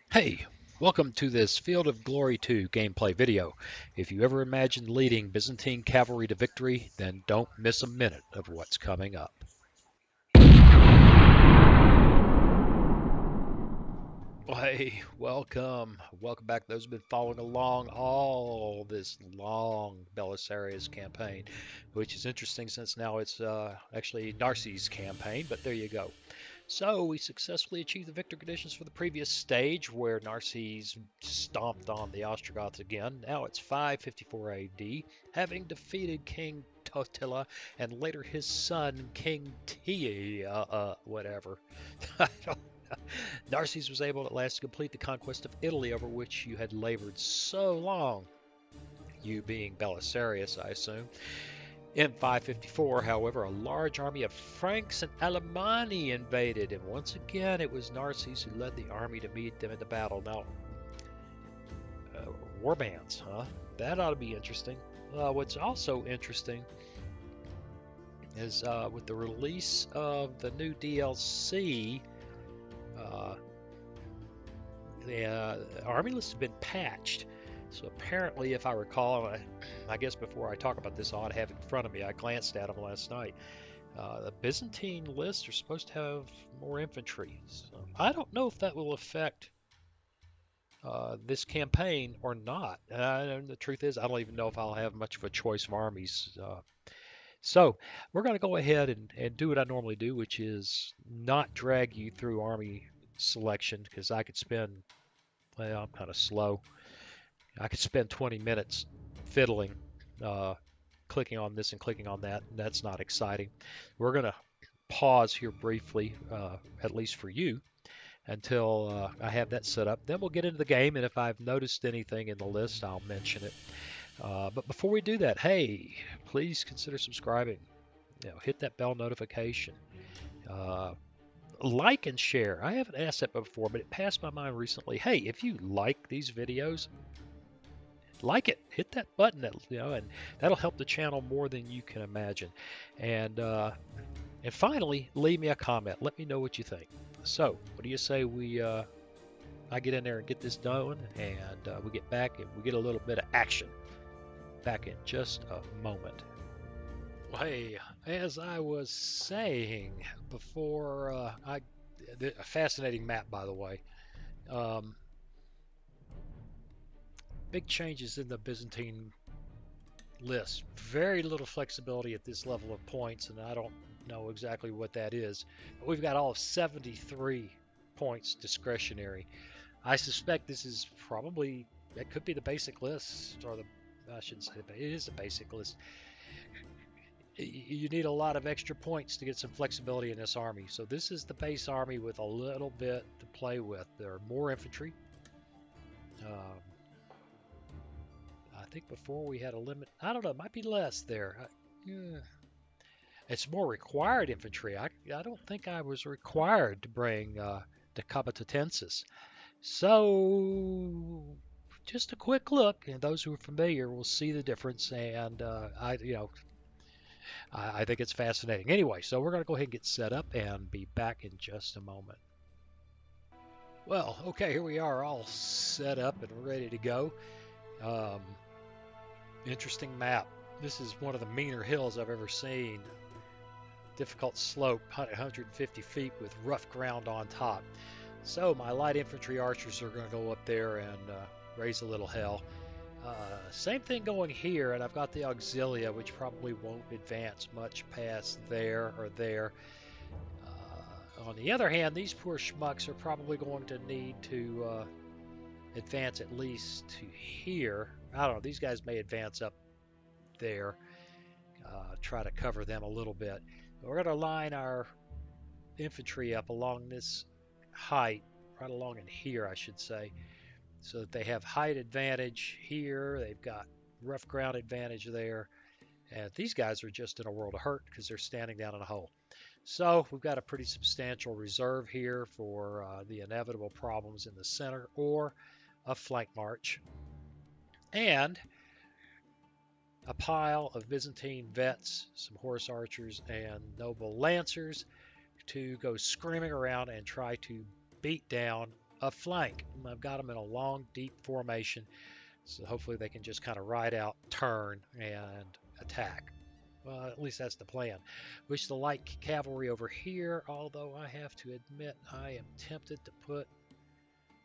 Hey, welcome to this Field of Glory 2 gameplay video. If you ever imagined leading Byzantine cavalry to victory, then don't miss a minute of what's coming up. Well, hey, welcome. Welcome back those who've been following along all this long Belisarius campaign, which is interesting since now it's actually Narses' campaign, but there you go. So we successfully achieved the victory conditions for the previous stage where Narses stomped on the Ostrogoths again. Now it's 554 AD, having defeated King Totila and later his son King Tia, whatever. Narses was able at last to complete the conquest of Italy over which you had labored so long. You being Belisarius, I assume. In 554, however, a large army of Franks and Alemanni invaded, and once again it was Narses who led the army to meet them in the battle. Now, war bands, huh? That ought to be interesting. What's also interesting is with the release of the new DLC, uh, the army list has been patched. So apparently, if I recall, I guess before I talk about this, I ought to have it in front of me. I glanced at them last night. The Byzantine lists are supposed to have more infantry. So I don't know if that will affect this campaign or not. And the truth is, I don't even know if I'll have much of a choice of armies. So we're going to go ahead and do what I normally do, which is not drag you through army selection because I could spend, well, I'm kind of slow. I could spend 20 minutes fiddling, uh, clicking on this and clicking on that, and that's not exciting. We're going to pause here briefly, at least for you, until I have that set up. Then we'll get into the game, and if I've noticed anything in the list, I'll mention it. But before we do that, hey, please consider subscribing. Hit that bell notification. Uh, like and share. I haven't asked that before, but it passed my mind recently. Hey, if you like these videos, like it, hit that button, and that'll help the channel more than you can imagine. And finally, leave me a comment. Let me know what you think. So, what do you say I get in there and get this done, and we get back and we get a little bit of action. Back in just a moment. Well, hey, as I was saying before, a fascinating map, by the way. Um, Big changes in the Byzantine list. Very little flexibility at this level of points, and I don't know exactly what that is. But we've got all of 73 points discretionary. I suspect this is probably, that could be the basic list, or I shouldn't say it is the basic list. You need a lot of extra points to get some flexibility in this army. So this is the base army with a little bit to play with. There are more infantry. Um, I think before we had a limit. I don't know. It might be less there. Yeah. It's more required infantry. I don't think I was required to bring the Capitatensis. So just a quick look, and those who are familiar will see the difference. And I think it's fascinating. Anyway, so we're going to go ahead and get set up and be back in just a moment. Well, okay, here we are, all set up and ready to go. Um, Interesting map. This is one of the meaner hills I've ever seen. Difficult slope, 150 feet with rough ground on top. So my light infantry archers are going to go up there and raise a little hell. Same thing going here, and I've got the auxilia, which probably won't advance much past there or there. On the other hand, these poor schmucks are probably going to need to advance at least to here. I don't know, these guys may advance up there, try to cover them a little bit. We're going to line our infantry up along this height, right along in here, I should say, so that they have height advantage here. They've got rough ground advantage there. And these guys are just in a world of hurt because they're standing down in a hole. So we've got a pretty substantial reserve here for the inevitable problems in the center or a flank march. And a pile of Byzantine vets, some horse archers, and noble lancers to go screaming around and try to beat down a flank. I've got them in a long, deep formation, so hopefully they can just kind of ride out, turn, and attack. Well, at least that's the plan. Wish the light cavalry over here, although I have to admit I am tempted to put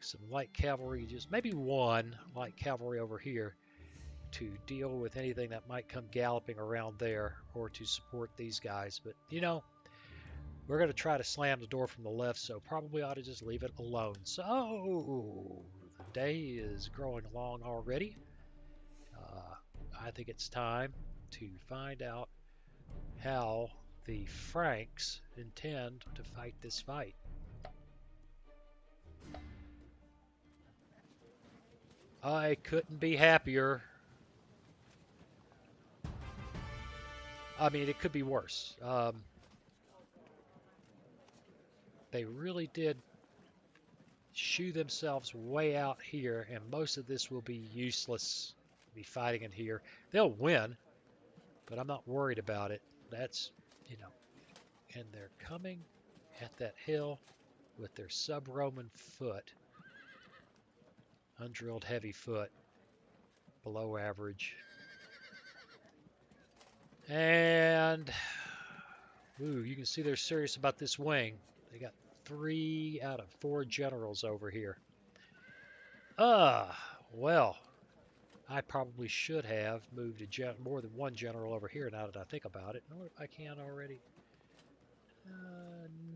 some light cavalry, just maybe one light cavalry over here to deal with anything that might come galloping around there or to support these guys. But, you know, we're going to try to slam the door from the left, so probably ought to just leave it alone. So, the day is growing long already. I think it's time to find out how the Franks intend to fight this fight. I couldn't be happier. I mean, it could be worse. They really did shoo themselves way out here, and most of this will be useless. Be fighting in here. They'll win, but I'm not worried about it. That's, you know, and they're coming at that hill with their sub-Roman foot, undrilled heavy foot, below average. And, ooh, you can see they're serious about this wing. They got 3 out of 4 generals over here. Well, I probably should have moved more than one general over here now that I think about it. I wonder if I can already.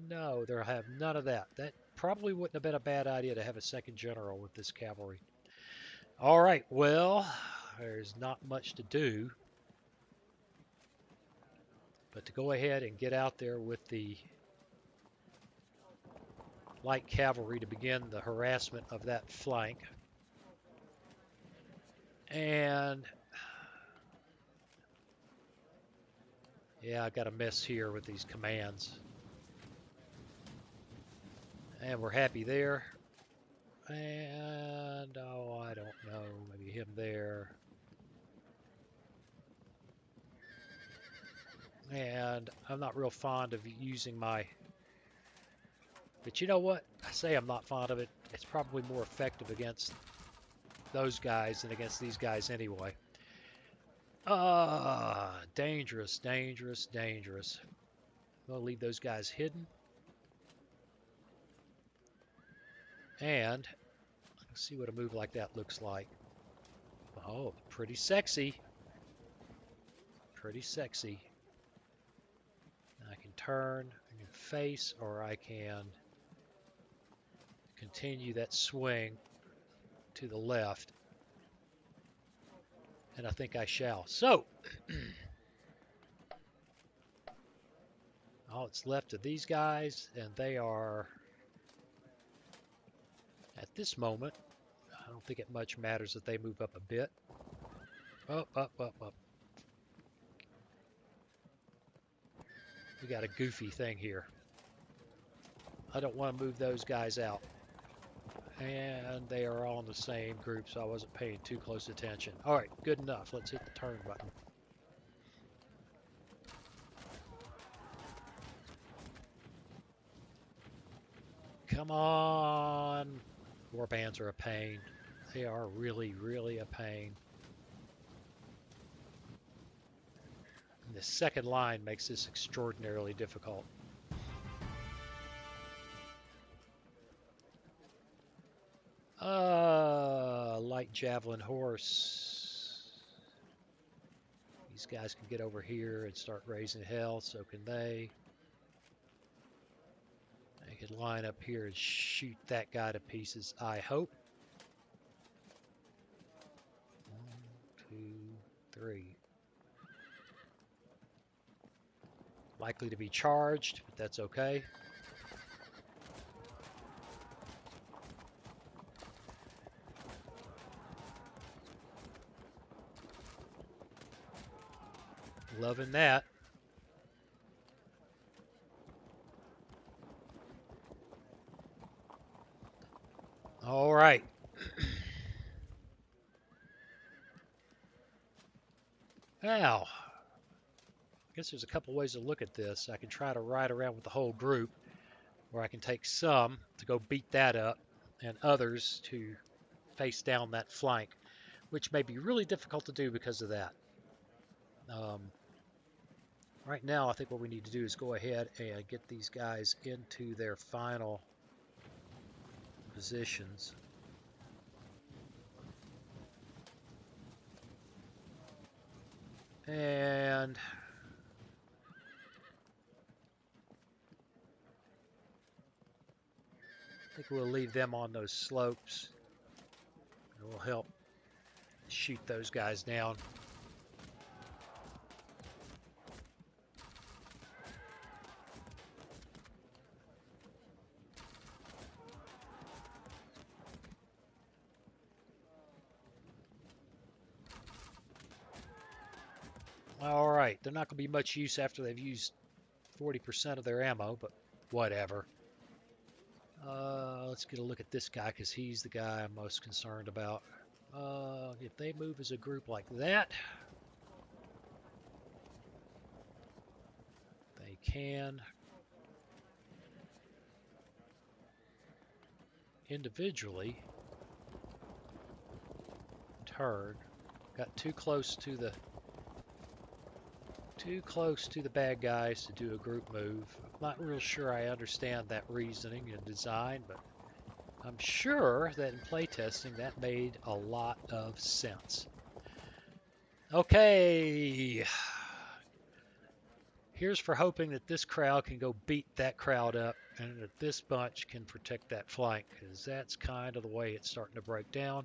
No, they'll have none of that. That probably wouldn't have been a bad idea to have a second general with this cavalry. All right, well, there's not much to do but to go ahead and get out there with the light cavalry to begin the harassment of that flank. And yeah, I got a mess here with these commands. And we're happy there. And, oh, I don't know, maybe him there. And I'm not real fond of using my... But you know what? I say I'm not fond of it. It's probably more effective against those guys than against these guys anyway. Dangerous, dangerous, dangerous. We'll leave those guys hidden. And let's see what a move like that looks like. Oh, pretty sexy. Pretty sexy. I can turn, I can face, or I can continue that swing to the left. And I think I shall. So, all that's left of these guys, and they are, at this moment, I don't think it much matters that they move up a bit. Up, up, up, up. We got a goofy thing here. I don't want to move those guys out. And they are all in the same group, so I wasn't paying too close attention. All right, good enough. Let's hit the turn button. Come on. Warbands are a pain. They are really, really a pain. And the second line makes this extraordinarily difficult. Light javelin horse. These guys can get over here and start raising hell, so can they. They could line up here and shoot that guy to pieces, I hope. 1, 2, 3. Likely to be charged, but that's okay. Loving that. All right. Now, I guess there's a couple ways to look at this. I can try to ride around with the whole group, or I can take some to go beat that up and others to face down that flank, which may be really difficult to do because of that. Right now, I think what we need to do is go ahead and get these guys into their final positions. And I think we'll leave them on those slopes. It will help shoot those guys down. All right, they're not going to be much use after they've used 40% of their ammo, but whatever. Let's get a look at this guy because he's the guy I'm most concerned about. If they move as a group like that, they can individually turn. Got too close to the bad guys to do a group move. I'm not real sure I understand that reasoning and design, but I'm sure that in playtesting that made a lot of sense. Okay. Here's for hoping that this crowd can go beat that crowd up and that this bunch can protect that flank, because that's kind of the way it's starting to break down.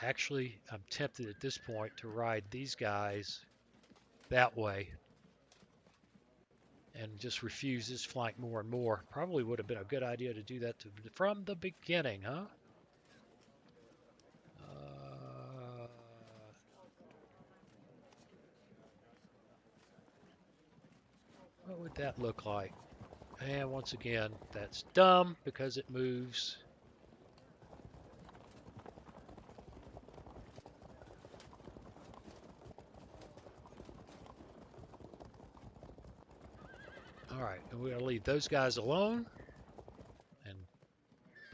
Actually, I'm tempted at this point to ride these guys that way and just refuse this flank more and more. Probably would have been a good idea to do that from the beginning, huh? What would that look like? And once again, that's dumb because it moves. All right, and we're going to leave those guys alone and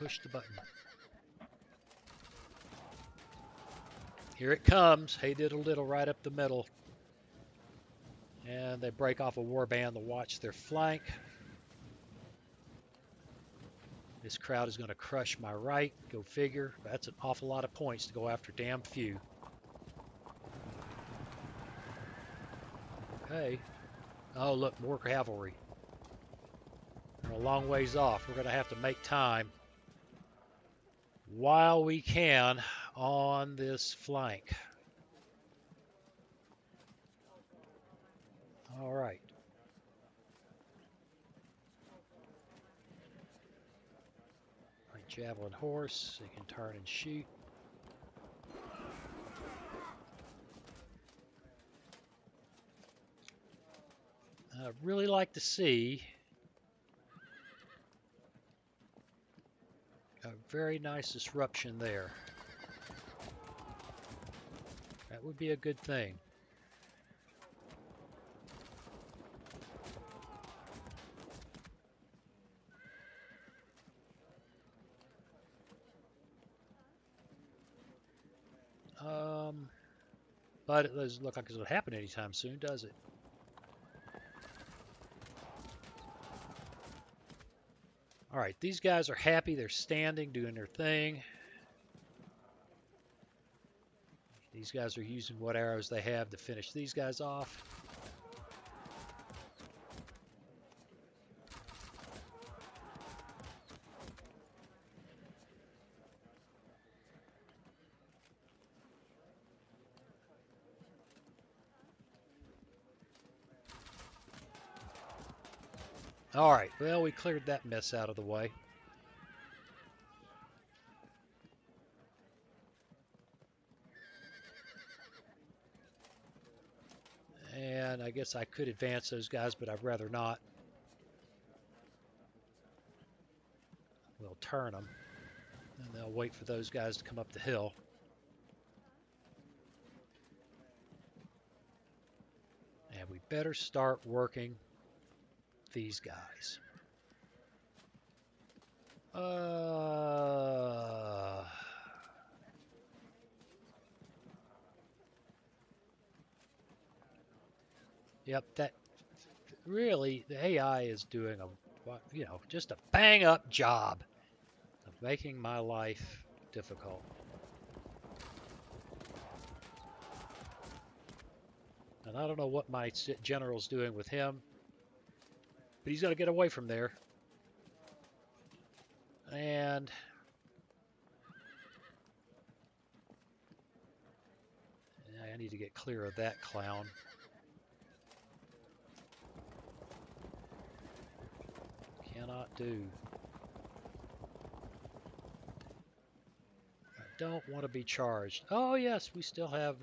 push the button. Here it comes. Hey diddle diddle right up the middle. And they break off a warband to watch their flank. This crowd is going to crush my right. Go figure. That's an awful lot of points to go after damn few. Okay. Oh, look, more cavalry. They're a long ways off. We're going to have to make time while we can on this flank. All right. My javelin horse, they can turn and shoot. I'd really like to see a very nice disruption there. That would be a good thing. But it doesn't look like it'll happen anytime soon, does it? All right, these guys are happy. They're standing, doing their thing. These guys are using what arrows they have to finish these guys off. All right, well, we cleared that mess out of the way. And I guess I could advance those guys, but I'd rather not. We'll turn them, and they'll wait for those guys to come up the hill. And we better start working these guys. Uh, yep, that really, the AI is doing just a bang up job of making my life difficult. And I don't know what my general's doing with him, but he's got to get away from there. And I need to get clear of that clown. Cannot do. I don't want to be charged. Oh yes, we still have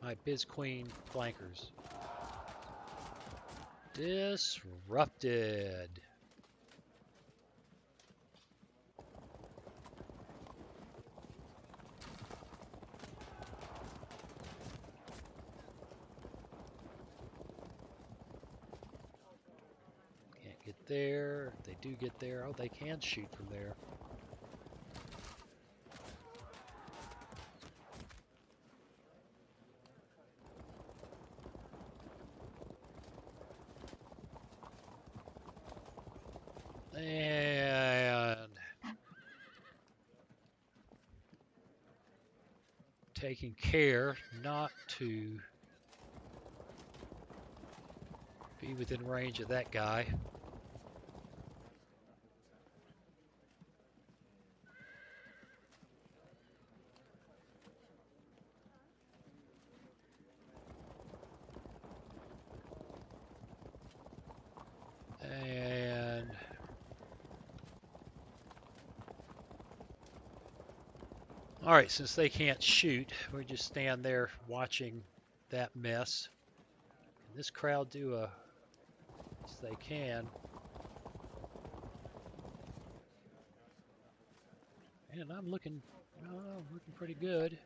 my Biz Queen flankers. Disrupted. Can't get there. They do get there. Oh, they can shoot from there. And taking care not to be within range of that guy. And all right, since they can't shoot, we just stand there watching that mess. Can this crowd do as they can? And I'm looking pretty good.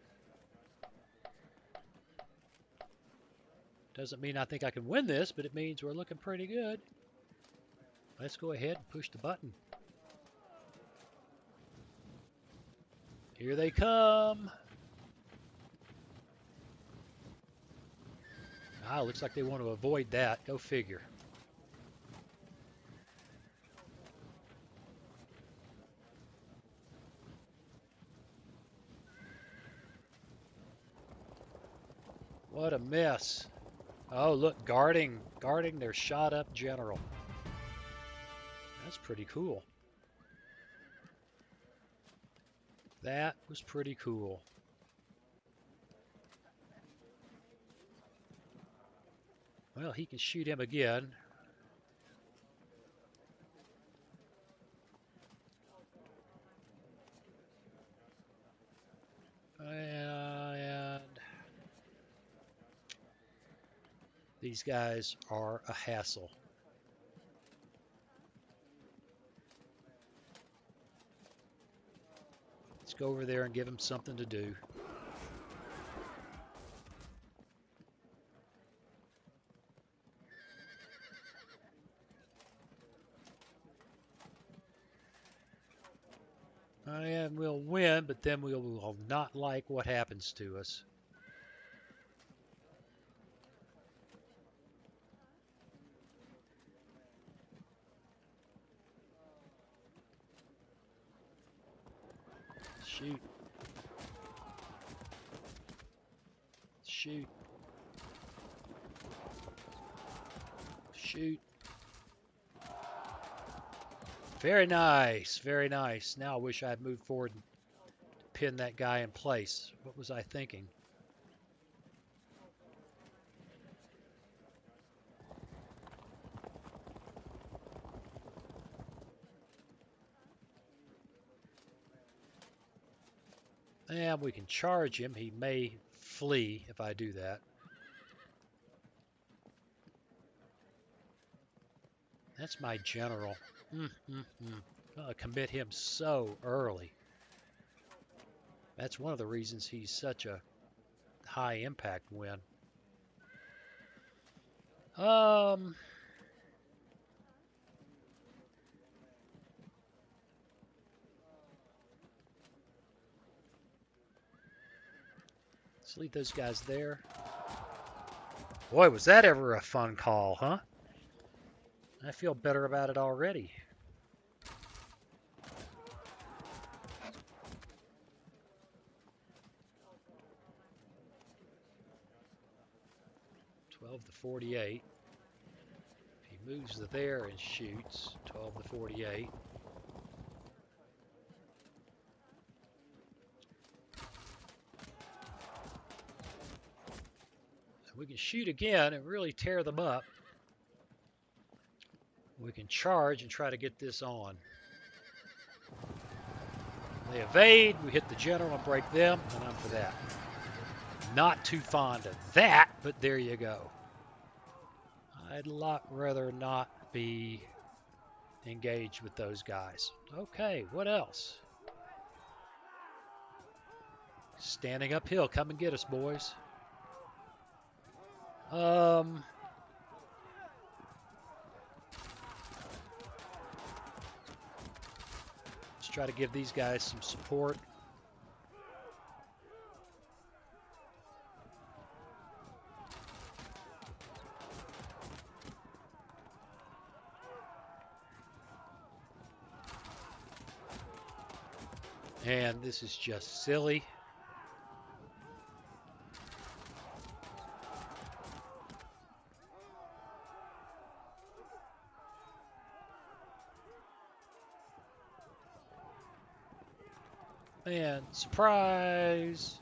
Doesn't mean I think I can win this, but it means we're looking pretty good. Let's go ahead and push the button. Here they come. Ah, looks like they want to avoid that. Go figure. What a mess. Oh, look, guarding their shot up general. That's pretty cool. That was pretty cool. Well, he can shoot him again. And these guys are a hassle. Let's go over there and give them something to do. And we'll win, but then we will not like what happens to us. Shoot. Shoot. Shoot. Very nice, very nice. Now I wish I had moved forward and pinned that guy in place. What was I thinking? And we can charge him. He may flee if I do that. That's my general. I'll commit him so early. That's one of the reasons he's such a high impact win. Let's leave those guys there. Boy, was that ever a fun call, huh? I feel better about it already. To 48. If he moves to there and shoots, 12 to 48. We can shoot again and really tear them up. We can charge and try to get this on. They evade, we hit the general and break them, and I'm for that. Not too fond of that, but there you go. I'd a lot rather not be engaged with those guys. Okay, what else? Standing uphill, come and get us, boys. Let's try to give these guys some support. And this is just silly. And surprise!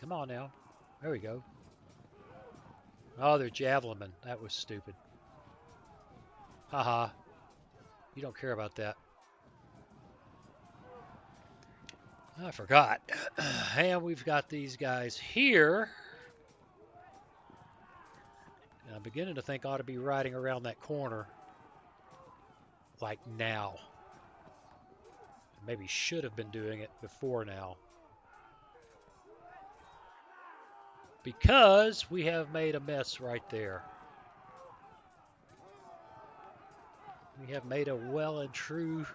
Come on now. There we go. Oh, they're javelinmen. That was stupid. Haha. You don't care about that. I forgot. And we've got these guys here. And I'm beginning to think I ought to be riding around that corner. Like now. Maybe should have been doing it before now. Because we have made a mess right there. We have made a well and true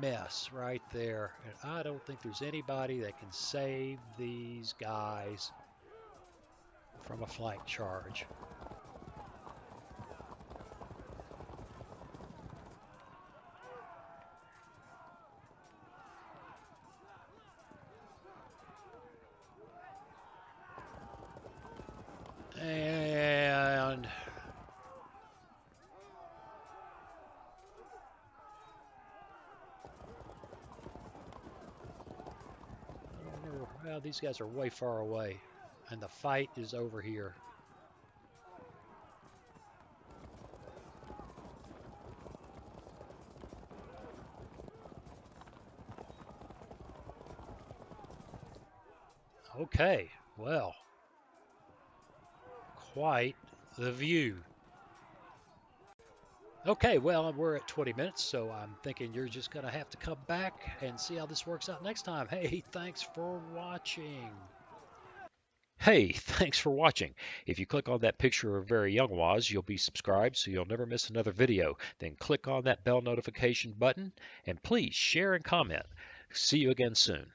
mess right there. And I don't think there's anybody that can save these guys from a flank charge. And I don't know. Well, these guys are way far away, and the fight is over here. Okay, well, quite the view. Okay, well, we're at 20 minutes, so I'm thinking you're just going to have to come back and see how this works out next time. Hey, thanks for watching. Hey, thanks for watching. If you click on that picture of Very Young Waz, you'll be subscribed so you'll never miss another video. Then click on that bell notification button, and please share and comment. See you again soon.